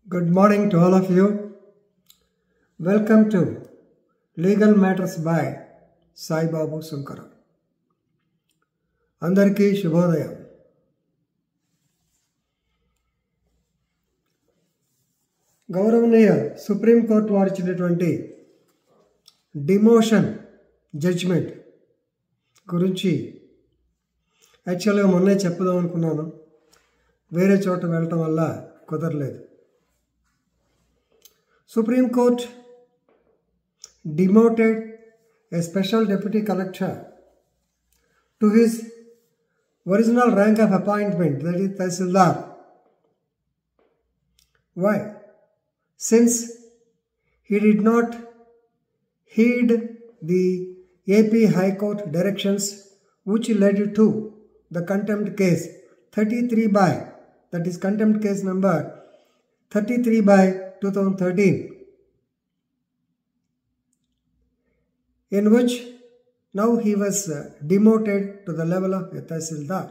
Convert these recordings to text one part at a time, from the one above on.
Good morning to all of you. Welcome to Legal Matters by Sai Babu Sunkara. Andarki Shubhodayam. గౌరవనీయ supreme court వారు ఇచ్చినటువంటి demotion judgement గురించి యాక్చువల్గా మొన్నే చెప్పుదాం అనుకున్నాను, వేరే చోట వెళ్ళటం వల్ల కుదరలేదు. Supreme Court demoted a special deputy collector to his original rank of appointment, that is Tahsildar. Why? Since he did not heed the AP High Court directions which led to the contempt case 33 by, that is contempt case number 33 by 2013, in which now he was demoted to the level of a Tahsildar.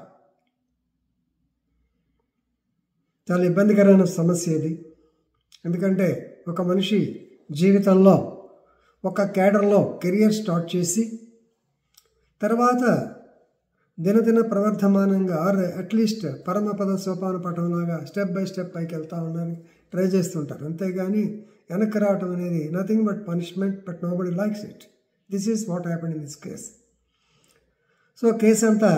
చాలా ఇబ్బందికరమైన సమస్య ఇది. ఎందుకంటే ఒక మనిషి జీవితంలో ఒక కేడర్లో career start చేసి తర్వాత దినదిన ప్రవర్ధమానంగా ఆర్ అట్లీస్ట్ పరమపద సోపాన పటంలాగా స్టెప్ బై స్టెప్ పైకి వెళ్తూ ఉండడానికి ట్రై చేస్తుంటారు. అంతేగాని వెనక్కి రావటం అనేది nothing but punishment, but nobody likes it. This is what happened in this case. So case అంతా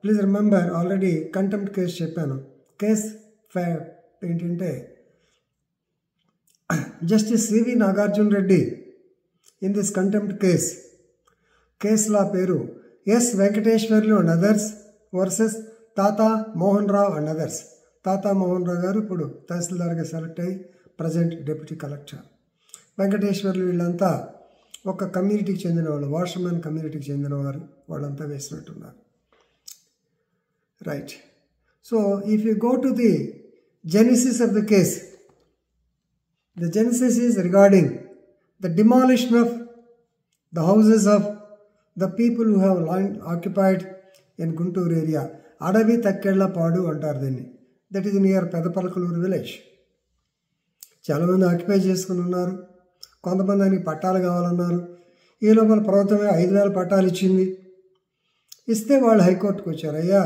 please remember, already contempt case చెప్పాను. కేస్ ఏంటంటే justice CV Nagarjuna Reddy in this contempt case లా పేరు S Venkateswarlu and others versus Tata Mohan Rao and others. తాతా మోహన్ రావు గారు ఇప్పుడు తహసీల్దార్గా select అయ్యి ప్రజెంట్ డిప్యూటీ కలెక్టర్. వెంకటేశ్వర్లు వీళ్ళంతా ఒక కమ్యూనిటీకి చెందిన వాళ్ళు, వాషర్మెన్ కమ్యూనిటీకి చెందినవారు, వాళ్ళంతా వేసినట్టున్నారు. Right. So if you go to the genesis of the case, the genesis is regarding the demolition of the houses of the people who have occupied in Guntur area. Adavi Takkelapadu antaru దీన్ని. That is near Pedapalkaluru village. చాలామంది occupy చేసుకుని ఉన్నారు. కొంతమంది ఆయనకి పట్టాలు కావాలన్నారు. ఈ లోపల ప్రభుత్వమే 5,000 పట్టాలు ఇచ్చింది. ఇస్తే వాళ్ళు హైకోర్టుకు వచ్చారు, అయ్యా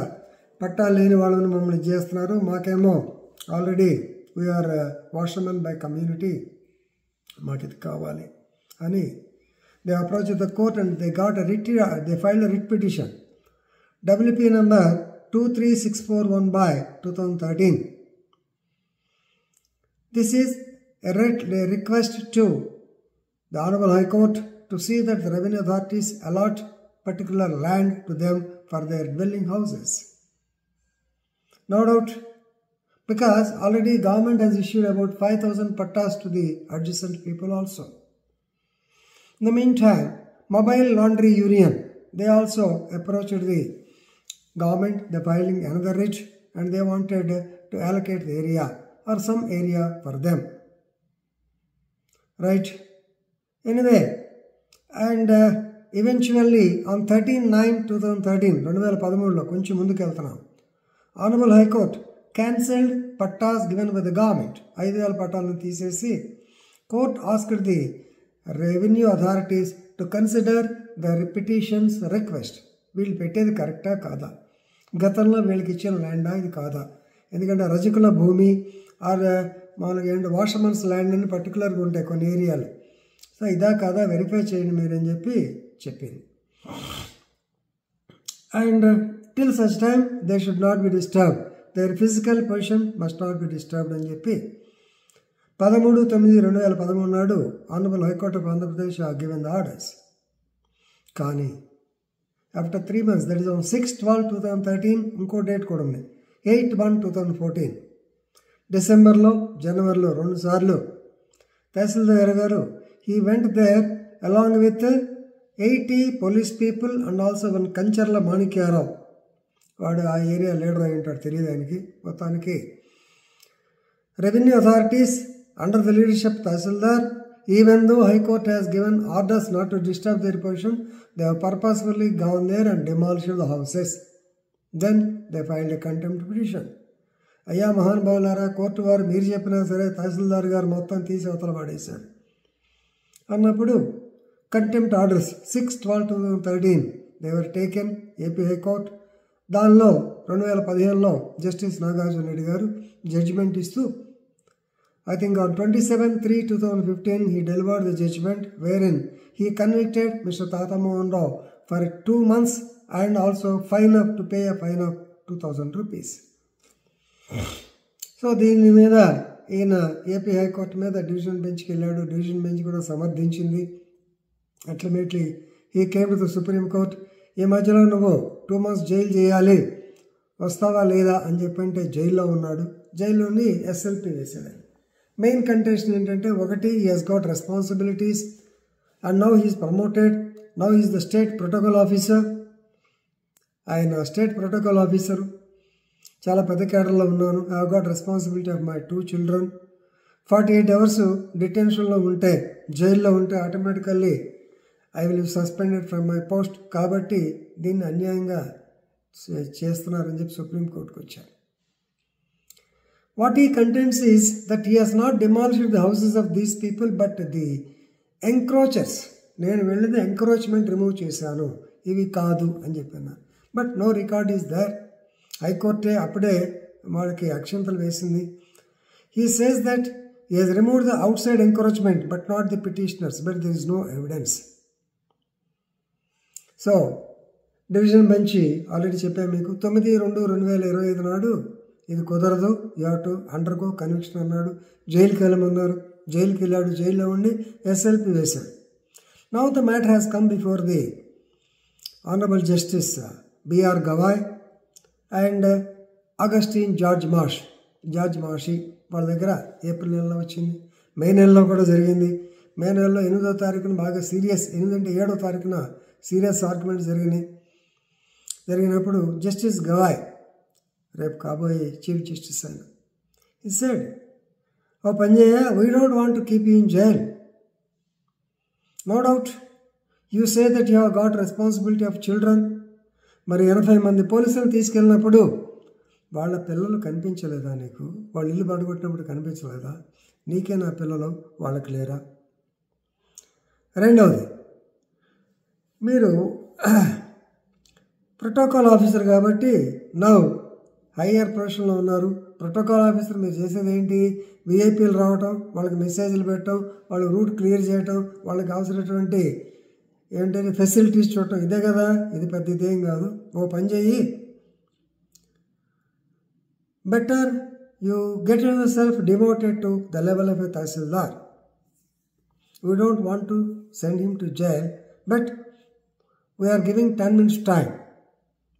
పట్టాలు లేని వాళ్ళని మమ్మల్ని చేస్తున్నారు, మాకేమో already we are washermen by community, మాకు ఇది కావాలి అని they approach the court and they got they filed a writ petition WP number 23641 by 2013. This is a request to the Honorable High Court to see that the revenue authorities allot particular land to them for their dwelling houses. No doubt, because already government has issued about 5,000 pattas to the adjacent people also. In the meantime, Mobile Laundry Union, they also approached the government, they filing another writ and they wanted to allocate the area or some area for them. Right? Anyway, and eventually on 13/9/2013, 2013లో కొంచెం ముందుకు వెళ్తున్నాం, Honorable High Court cancelled pattas given by the government. 5,000 పట్టాలను తీసేసి court asked the revenue authorities to consider the petition's request. వీళ్ళు పెట్టేది కరెక్టా కాదా, గతంలో వీళ్ళకి ఇచ్చిన ల్యాండా ఇది కాదా, ఎందుకంటే రజకుల భూమి ఆర్ మామూలుగా ఏంటంటే వాషర్మన్స్ ల్యాండ్ అని పర్టికులర్గా ఉంటాయి కొన్ని ఏరియాలు. సో ఇదా కాదా వెరిఫై చేయండి మీరని చెప్పింది. And till such time they should not be disturbed, their physical position must not be disturbed అని చెప్పి 13/9/2013 నాడు honourable high court of Andhra Pradesh given the orders. కానీ after 3 months, that is on 6/12/2013, ఇంకో డేట్ కూడా ఉంది, 8/1/2014, డిసెంబర్లో జనవరిలో 2 సార్లు తహసీల్దార్ గారు he went there along with 80 police people and also one Kancharla Manikya Rao, వాడు ఆ ఏరియా లీడర్ అయి ఉంటాడు, తెలియదు ఆయనకి. మొత్తానికి revenue authorities under the leadership tahsildar, even though High Court has given orders not to disturb their position, they have purposefully gone there and demolished the houses. Then they filed a contempt petition. అయ్యా మహానుభావులారా, court వారు మీరు చెప్పినా సరే తహసీల్దార్ గారు మొత్తం తీసి అవతల పడేశారు అన్నప్పుడు contempt orders 6/12/2013 they were taken AP high court. దానిలో 2015లో జస్టిస్ నాగార్జున రెడ్డి గారు జడ్జిమెంట్ ఇస్తూ I think on 27/3/2015 he delivered the judgment wherein he convicted Mr. Tata Mohan Rao for 2 months and also to pay a fine of 2,000 rupees. So దీని మీద ఈయన AP high court మీద division బెంచ్కి వెళ్ళాడు. Division bench కూడా సమర్థించింది. Ultimately he came to the Supreme Court. ఈ మధ్యలో నువ్వు 2 months జైలు చేయాలి, వస్తావా లేదా అని చెప్పంటే జైల్లో ఉన్నాడు. జైల్లోని ఎస్ఎల్పి వేసాడు. మెయిన్ కంటెన్షన్ ఏంటంటే, ఒకటి, he has got responsibilities and now he's promoted. Now is the state protocol officer. ఆయన స్టేట్ ప్రోటోకాల్ ఆఫీసరు, చాలా పెద్ద కేడర్లో ఉన్నాను. I have got responsibility of my 2 children. 48 hours డిటెన్షన్లో ఉంటే, జైల్లో ఉంటే automatically I will be suspended from my post. కాబట్టి దీన్ని అన్యాయంగా చేస్తున్నారని చెప్పి సుప్రీంకోర్టుకు వచ్చారు. What he contends is that he has not demolished the houses of these people but the encroachers. నేను వెళ్ళింది ఎంక్రోచ్మెంట్ రిమూవ్ చేశాను, ఇవి కాదు అని చెప్పాను. But no record is there. హైకోర్టే అప్పుడే వాళ్ళకి అక్షంతలు వేసింది. He says that he has removed the outside encroachment but not the petitioners, but there is no evidence. So division bench already చెప్పాను మీకు, 9/2/2025 నాడు ఇది కుదరదు, you have to undergo conviction అన్నాడు. జైలుకి వెళ్ళమన్నారు. జైలుకి వెళ్ళాడు. జైల్లో ఉండి ఎస్ఎల్పి వేశాడు. Now the matter has come before the honourable justice BR Gavai and Augustine George Masih వాళ్ళ దగ్గర ఏప్రిల్ నెలలో వచ్చింది. మే నెలలో కూడా జరిగింది. మే నెలలో 8వ తారీఖున బాగా సీరియస్, 7వ తారీఖున సీరియస్ ఆర్గ్యుమెంట్స్ జరిగినప్పుడు జస్టిస్ గవాయ్, రేపు కాబోయే చీఫ్ జస్టిస్ ఆయన, he said, ఓ పని చేయ, we don't want to keep you in jail. No doubt you say that you have got responsibility of children. మరి 80 మంది పోలీసులు తీసుకెళ్ళినప్పుడు వాళ్ళ పిల్లలు కనిపించలేదా నీకు? వాళ్ళు ఇల్లు పడగొట్టినప్పుడు కనిపించలేదా? నీకే నా పిల్లలు, వాళ్ళకి లేరా? రెండవది, మీరు ప్రోటోకాల్ ఆఫీసర్ కాబట్టి నౌ హయ్యర్ ప్రొఫెషన్లో ఉన్నారు. ప్రోటోకాల్ ఆఫీసర్ మీరు చేసేది ఏంటి? విఐపీలు రావటం, వాళ్ళకి మెసేజ్లు పెట్టడం, వాళ్ళ రూట్ క్లియర్ చేయటం, వాళ్ళకి అవసరమైనటువంటి ఏంటంటే ఫెసిలిటీస్ చూడటం, ఇదే కదా. ఇది పెద్ద ఇదేం కాదు. ఓ పని చెయ్యి, better you get yourself demoted to the level of a tahsildar. We don't want to send him to jail, but we're giving 10 minutes time,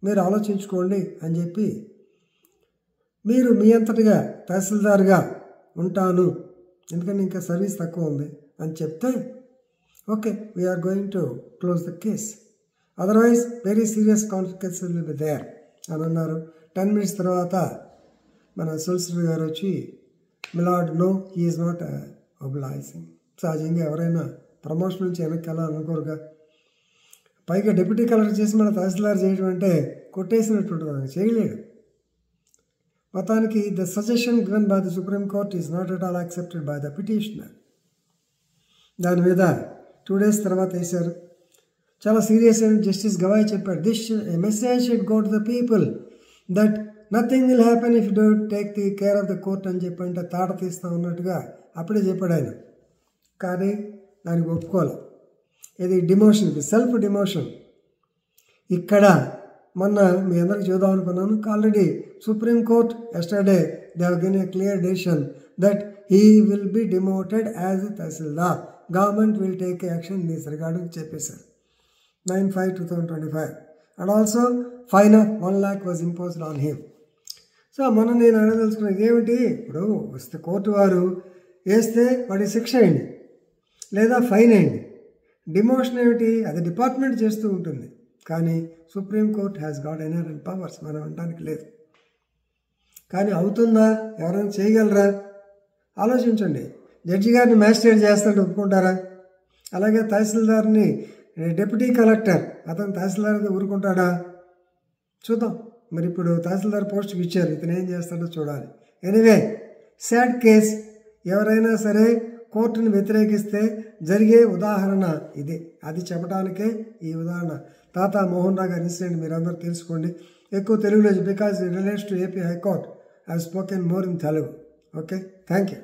మీరు ఆలోచించుకోండి అని చెప్పి, మీరు మీ అంతటిగా తహసీల్దార్గా ఉంటాను, ఎందుకంటే ఇంకా సర్వీస్ తక్కువ ఉంది అని చెప్తే, okay, we're going to close the case, otherwise very serious consequences will be there అని అన్నారు. 10 minutes తర్వాత మన సొలిసిటర్ గారు వచ్చి, milord no, he is not obliging. సహజంగా ఎవరైనా ప్రమోషన్ నుంచి వెనక్కి వెళ్ళాలనుకోరుగా. పైగా డిప్యూటీ కలెక్టర్ చేసి మన తహసీల్దార్ చేయడం అంటే కొట్టేసినట్టు ఉంటుంది, చేయలేడు. మొత్తానికి the suggestion given by the Supreme court is not at all accepted by the petitioner. దాని మీద 2 days తర్వాత వేశారు. చాలా సీరియస్ అయిన జస్టిస్ గవాయ్ చెప్పాడు, this message should go to the people that nothing will happen if you don't take the care of the court అని చెప్పంటే తాట తీస్తా ఉన్నట్టుగా అప్పుడే చెప్పాడు ఆయన. కానీ దానికి ఒప్పుకోవాలి. ఇది డిమోషన్కి, సెల్ఫ్ డిమోషన్. ఇక్కడ మొన్న మీ అందరికి చూద్దాం అనుకున్నాను, already Supreme Court yesterday they have given a clear decision that he will be demoted as a tahsildar. Government will take action in this regard అని చెప్పేశారు. 9/5/2025 and also fine of 1 lakh was imposed on him. So మొన్న నేను అనదలుచుకున్నది ఏమిటి, ఇప్పుడు వస్తే court వారు వేస్తే వాడి శిక్ష అయింది లేదా ఫైన్ అయింది. డిమోషన్ ఏమిటి, అది డిపార్ట్మెంట్ చేస్తూ ఉంటుంది. కానీ supreme court has got inherent powers, మనం అనడానికి లేదు. కానీ అవుతుందా, ఎవరైనా చేయగలరా? ఆలోచించండి. జడ్జి గారిని మ్యాజిస్ట్రేట్ చేస్తాడు, ఒప్పుకుంటారా? అలాగే తహసీల్దార్ని డిప్యూటీ కలెక్టర్, అతను తహసీల్దార్ ఊరుకుంటాడా? చూద్దాం. మరి ఇప్పుడు తహసీల్దార్ పోస్ట్కి ఇచ్చారు, ఇతను ఏం చేస్తాడో చూడాలి. ఎనీవే సాడ్ కేస్, ఎవరైనా సరే కోర్టును వ్యతిరేకిస్తే జరిగే ఉదాహరణ ఇది. అది చెప్పడానికే ఈ ఉదాహరణ. తాతా మోహన్ రావు గారి ఇన్సిడెంట్ మీరందరూ తెలుసుకోండి. ఎక్కువ తెలుగులో because it relates to AP high court. I have spoken more in Telugu. Okay, thank you.